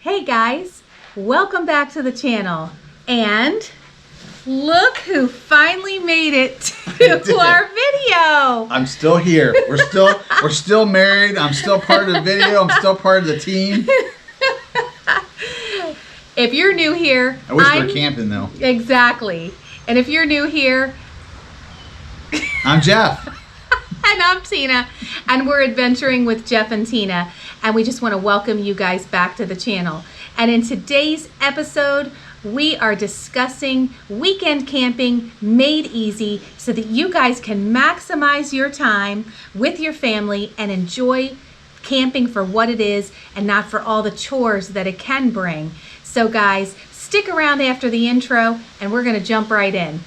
Hey guys, welcome back to the channel. And look who finally made it to our video. I'm still here. We're still married. I'm still part of the video. I'm still part of the team. If you're new here, I wish we were camping though. Exactly. And if you're new here, I'm Jeff. and I'm Tina, and we're adventuring with Jeff and Tina, and we just want to welcome you guys back to the channel. And in today's episode, we are discussing weekend camping made easy so that you guys can maximize your time with your family and enjoy camping for what it is and not for all the chores that it can bring. So guys, stick around after the intro and we're going to jump right in.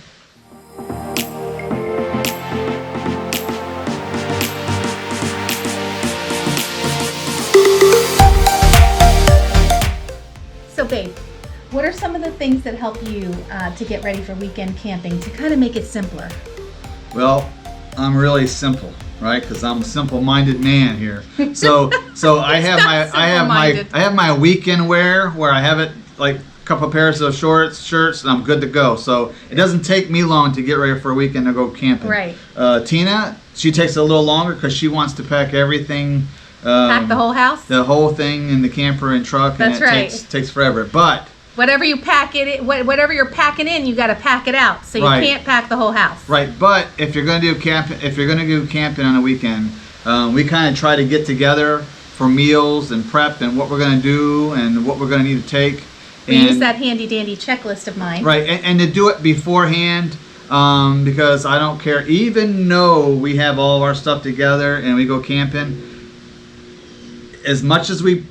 So babe, what are some of the things that help you to get ready for weekend camping to kind of make it simpler? Well, I'm really simple, right? Because I'm a simple-minded man here. So I have my weekend wear where I have it like a couple pairs of shirts, and I'm good to go. So it doesn't take me long to get ready for a weekend to go camping. Right. Tina, she takes a little longer because she wants to pack everything. Pack the whole house? The whole thing in the camper and truck. That's and it takes forever. But whatever you pack it, whatever you're packing in, you got to pack it out. So you can't pack the whole house. Right. But if you're going to do camping on a weekend, we kind of try to get together for meals and prep and what we're going to do and what we're going to need to take. We use that handy dandy checklist of mine. Right. And to do it beforehand. Because I don't care, even though we have all of our stuff together and we go camping, as much as we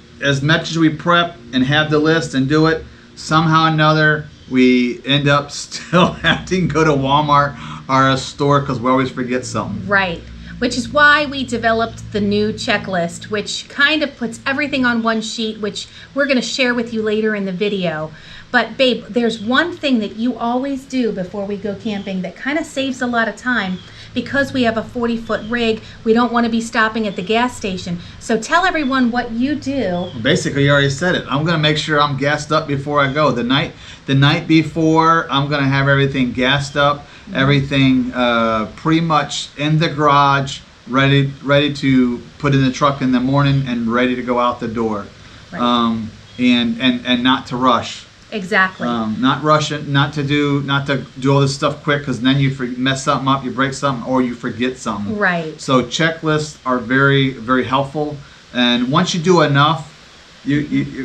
prep and have the list and do it, somehow or another we end up still having to go to Walmart or a store because we always forget something. Right, which is why we developed the new checklist, which kind of puts everything on one sheet, which we're going to share with you later in the video. But babe, there's one thing that you always do before we go camping that kind of saves a lot of time. Because we have a 40-foot rig, we don't want to be stopping at the gas station. So tell everyone what you do. Basically, you already said it. I'm going to make sure I'm gassed up before I go. The night before, I'm going to have everything gassed up, everything pretty much in the garage, ready to put in the truck in the morning and ready to go out the door. Right. And not to rush. Exactly. Not rush it, not to do all this stuff quick, because then you mess something up, you break something, or you forget something. Right. So checklists are very, very helpful. And once you do enough,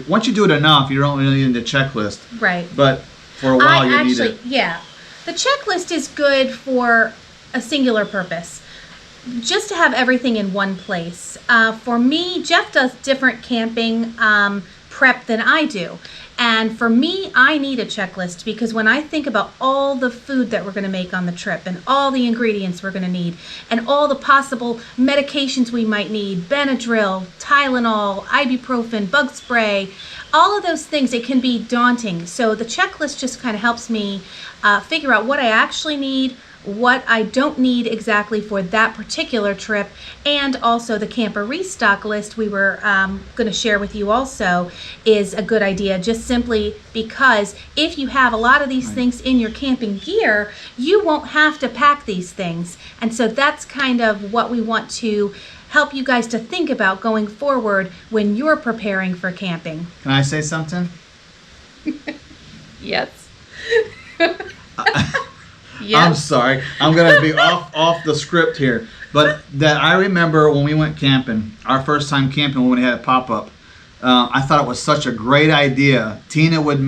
once you do it enough, you don't really need the checklist. Right. But for a while, you need it. Yeah, the checklist is good for a singular purpose. Just to have everything in one place. For me, Jeff does different camping prep than I do. And for me, I need a checklist because when I think about all the food that we're going to make on the trip and all the ingredients we're going to need and all the possible medications we might need, Benadryl, Tylenol, ibuprofen, bug spray, all of those things, it can be daunting. So the checklist just kind of helps me figure out what I actually need, what I don't need exactly for that particular trip, and also the camper restock list we were going to share with you also is a good idea, just simply because if you have a lot of these things in your camping gear, you won't have to pack these things. And so that's kind of what we want to help you guys to think about going forward when you're preparing for camping. Can I say something? Yes. Yep. I'm sorry. I'm going to be off the script here. But that I remember when we went camping, our first time camping when we had a pop-up, I thought it was such a great idea. Tina would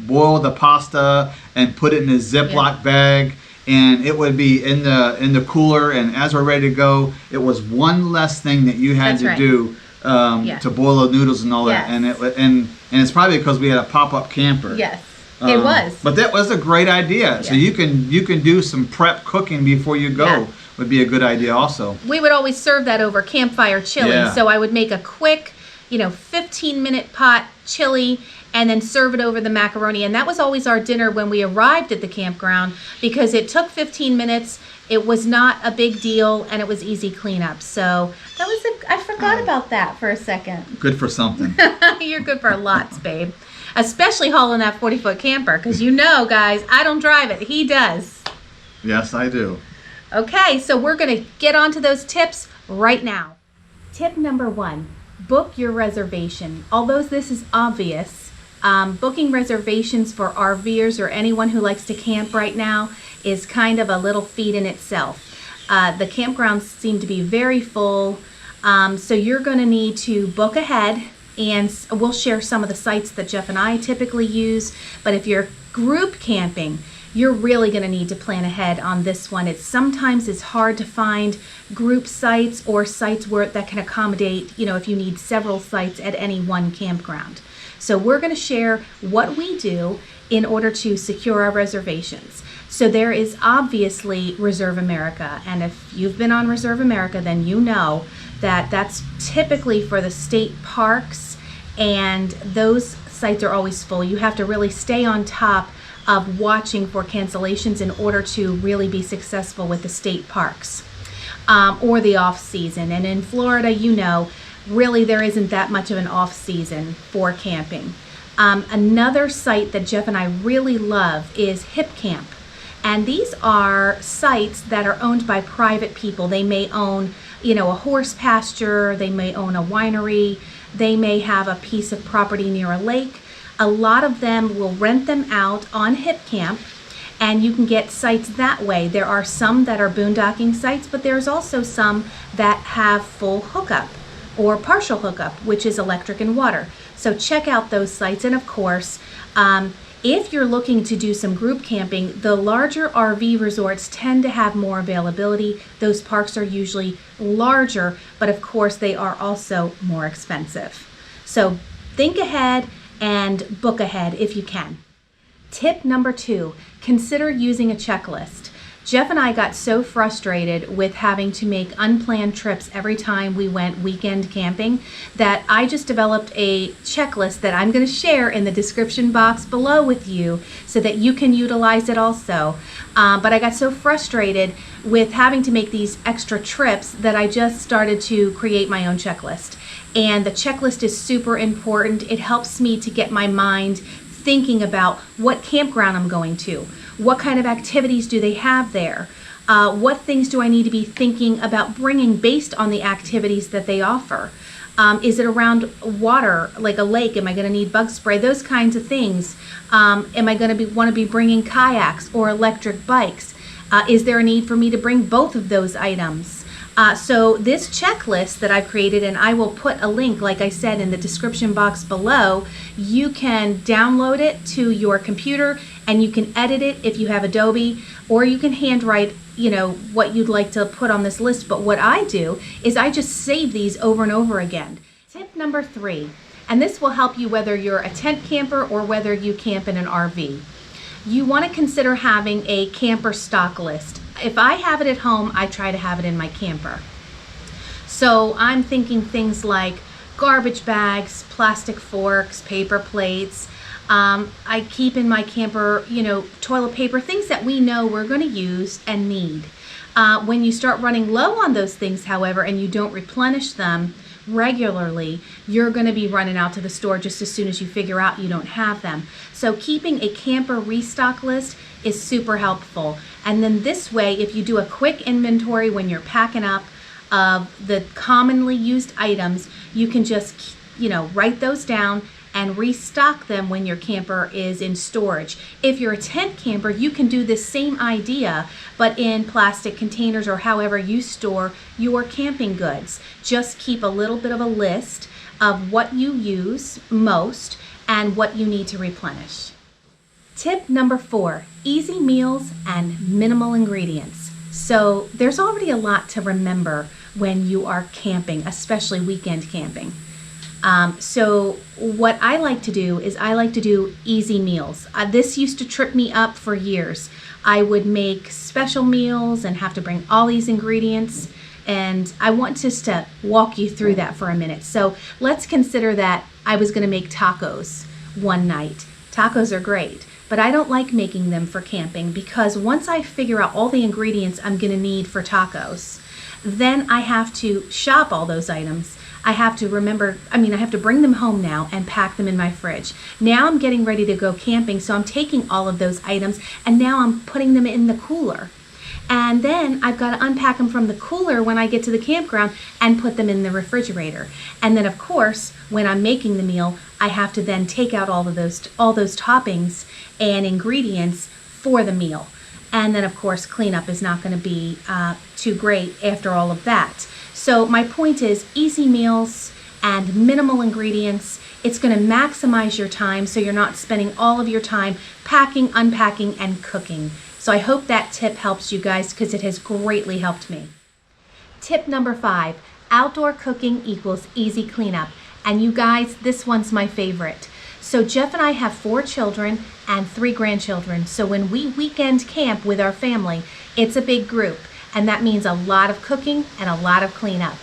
boil the pasta and put it in a Ziploc bag, and it would be in the cooler, and as we're ready to go, it was one less thing that you had to do to boil the noodles and all that. And it's probably because we had a pop-up camper. Yes. It was. But that was a great idea. Yeah. So you can do some prep cooking before you go. Yeah. Would be a good idea also. We would always serve that over campfire chili. Yeah. So I would make a quick, 15-minute pot chili and then serve it over the macaroni. And that was always our dinner when we arrived at the campground because it took 15 minutes It was not a big deal, and it was easy cleanup. So that was I forgot about that for a second. Good for something. You're good for lots, babe. Especially hauling that 40-foot camper, because you know, guys, I don't drive it. He does. Yes, I do. Okay, so we're going to get onto those tips right now. Tip number 1, book your reservation. Although this is obvious, booking reservations for RVers or anyone who likes to camp right now is kind of a little feat in itself. The campgrounds seem to be very full, so you're going to need to book ahead, and we'll share some of the sites that Jeff and I typically use. But if you're group camping, you're really going to need to plan ahead on this one. Sometimes it's hard to find group sites or sites that can accommodate, if you need several sites at any one campground. So we're going to share what we do in order to secure our reservations. So there is obviously Reserve America, and if you've been on Reserve America, then you know that that's typically for the state parks, and those sites are always full. You have to really stay on top of watching for cancellations in order to really be successful with the state parks or the off season. And in Florida, really there isn't that much of an off season for camping. Another site that Jeff and I really love is Hip Camp. And these are sites that are owned by private people. They may own, a horse pasture, they may own a winery, they may have a piece of property near a lake. A lot of them will rent them out on Hip Camp, and you can get sites that way. There are some that are boondocking sites, but there's also some that have full hookup or partial hookup, which is electric and water. So check out those sites. And of course, if you're looking to do some group camping, the larger RV resorts tend to have more availability. Those parks are usually larger, but of course they are also more expensive. So think ahead and book ahead if you can. Tip number 2, consider using a checklist. Jeff and I got so frustrated with having to make unplanned trips every time we went weekend camping that I just developed a checklist that I'm going to share in the description box below with you so that you can utilize it also. But I got so frustrated with having to make these extra trips that I just started to create my own checklist. And the checklist is super important. It helps me to get my mind thinking about what campground I'm going to. What kind of activities do they have there? What things do I need to be thinking about bringing based on the activities that they offer? Is it around water, like a lake? Am I going to need bug spray? Those kinds of things. Am I going to want to be bringing kayaks or electric bikes? Is there a need for me to bring both of those items? So this checklist that I've created, and I will put a link, like I said, in the description box below, you can download it to your computer and you can edit it if you have Adobe, or you can handwrite, what you'd like to put on this list. But what I do is I just save these over and over again. Tip number 3, and this will help you whether you're a tent camper or whether you camp in an RV. You want to consider having a camper stock list. If I have it at home, I try to have it in my camper. So I'm thinking things like garbage bags, plastic forks, paper plates. I keep in my camper, toilet paper, things that we know we're going to use and need. When you start running low on those things, however, and you don't replenish them regularly, you're going to be running out to the store just as soon as you figure out you don't have them. So keeping a camper restock list is super helpful. And then this way, if you do a quick inventory when you're packing up of the commonly used items, you can just, write those down and restock them when your camper is in storage. If you're a tent camper, you can do this same idea, but in plastic containers or however you store your camping goods. Just keep a little bit of a list of what you use most and what you need to replenish. Tip number 4, easy meals and minimal ingredients. So there's already a lot to remember when you are camping, especially weekend camping. So what I like to do is I like to do easy meals. This used to trip me up for years. I would make special meals and have to bring all these ingredients, and I want just to walk you through that for a minute. So let's consider that I was going to make tacos one night. Tacos are great, but I don't like making them for camping because once I figure out all the ingredients I'm going to need for tacos, then I have to shop all those items. I have to I have to bring them home now and pack them in my fridge. Now I'm getting ready to go camping, so I'm taking all of those items and now I'm putting them in the cooler. And then I've got to unpack them from the cooler when I get to the campground and put them in the refrigerator. And then of course, when I'm making the meal, I have to then take out all those toppings and ingredients for the meal. And then of course, cleanup is not going to be too great after all of that. So my point is easy meals and minimal ingredients. It's going to maximize your time so you're not spending all of your time packing, unpacking, and cooking. So I hope that tip helps you guys because it has greatly helped me. Tip number 5, outdoor cooking equals easy cleanup. And you guys, this one's my favorite. So Jeff and I have 4 children and 3 grandchildren. So when we weekend camp with our family, it's a big group. And that means a lot of cooking and a lot of cleanup.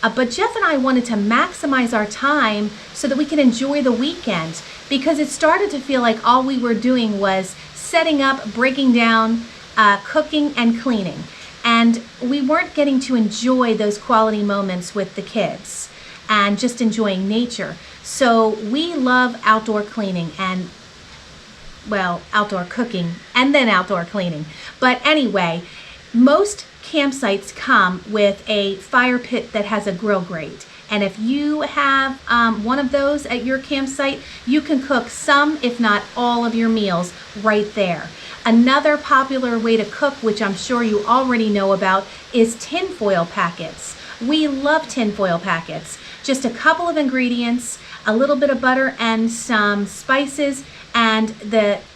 But Jeff and I wanted to maximize our time so that we could enjoy the weekend because it started to feel like all we were doing was setting up, breaking down, cooking, and cleaning. And we weren't getting to enjoy those quality moments with the kids and just enjoying nature. So we love outdoor cleaning and, well, outdoor cooking and then outdoor cleaning. But anyway, most campsites come with a fire pit that has a grill grate. And if you have one of those at your campsite, you can cook some, if not all, of your meals right there. Another popular way to cook, which I'm sure you already know about, is tinfoil packets. We love tinfoil packets. Just a couple of ingredients, a little bit of butter and some spices, and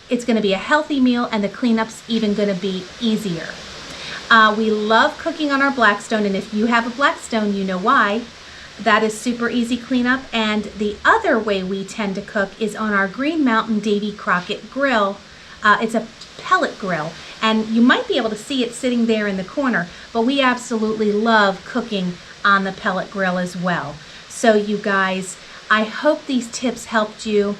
it's going to be a healthy meal, and the cleanup's even going to be easier. We love cooking on our Blackstone, and if you have a Blackstone, you know why. That is super easy cleanup. And the other way we tend to cook is on our Green Mountain Davy Crockett grill. It's a pellet grill, and you might be able to see it sitting there in the corner, but we absolutely love cooking on the pellet grill as well. So you guys, I hope these tips helped you.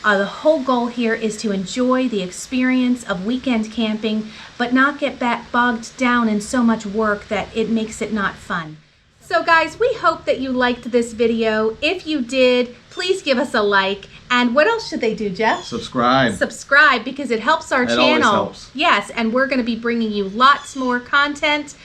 The whole goal here is to enjoy the experience of weekend camping, but not get bogged down in so much work that it makes it not fun. So guys, we hope that you liked this video. If you did, please give us a like. And what else should they do, Jeff? Subscribe. Subscribe, because it helps our channel. It always helps. Yes, and we're going to be bringing you lots more content.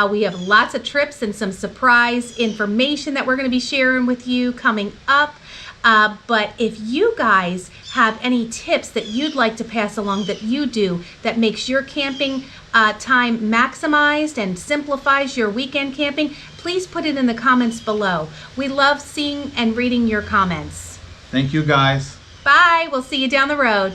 We have lots of trips and some surprise information that we're going to be sharing with you coming up. But if you guys have any tips that you'd like to pass along that you do that makes your camping time maximized and simplifies your weekend camping, please put it in the comments below. We love seeing and reading your comments. Thank you, guys. Bye. We'll see you down the road.